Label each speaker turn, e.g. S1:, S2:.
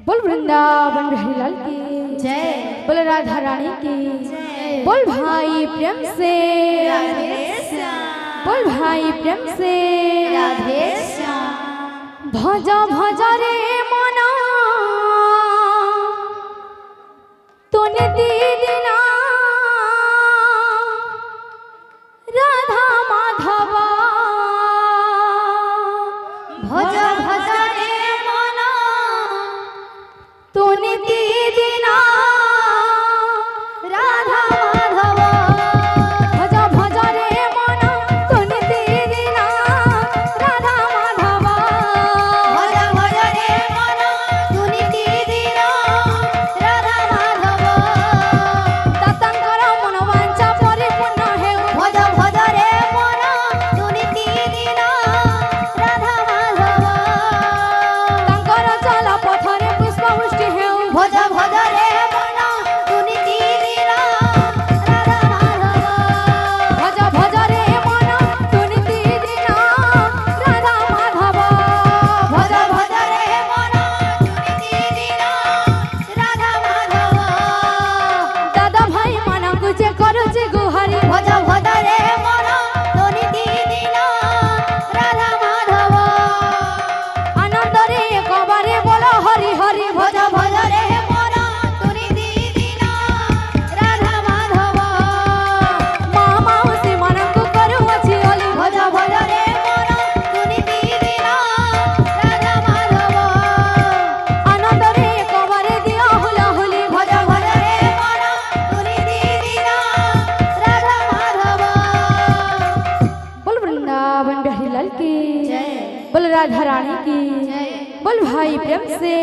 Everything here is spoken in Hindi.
S1: बोल वृंदावन बिहारी लाल की
S2: जय।
S1: बोल राधा रानी की
S2: जय।
S1: बोल भाई प्रेम से
S2: राधे श्याम।
S1: बोल भाई प्रेम से
S2: राधे श्याम।
S1: भजा भजा रे मना तूने दीदिना राधा माधवा
S2: भज भज रे मना
S1: तूने दीदिना
S2: राधा माधव।
S1: भजा भजा रे मना तूने दीदिना राधा माधवा
S2: भज भज रे मना तुनि दीदिना राधा माधव।
S1: तातांकर मनोवांछा परिपूर्ण हेउ
S2: भज भज रे मना तुनि दीदिना राधा माधव।
S1: तांकर चला पथरे पुष्पवृष्टि हेउ
S2: भज भज रे मना तुनि दीदिना राधा माधव।
S1: भज भज रे मना तूने दीदिना राधा माधवा
S2: भज भज रे मना तुनि दीदिना राधा माधव।
S1: दादा भाई मना गुजे करुचे गुहारी
S2: भज भज रे मना तुनि दीदिना राधा माधव।
S1: आनंद रे एकबारे बोलो हरि हरि
S2: भज भज रे मना तुनि दीदिना राधा माधव।
S1: माँ माउसी मनकु करुअछि होली
S2: भज भज रे मना तुनि दीदिना राधा माधव।
S1: आनंद रे एकबारे दिया हुला हुली
S2: भज भज रे मना तुनि दीदिना राधा माधव।
S1: बोल वृंदावन बिहारी लाल की
S2: जय।
S1: बोल राधा रानी की
S2: जय।
S1: बोल भाई प्रेम से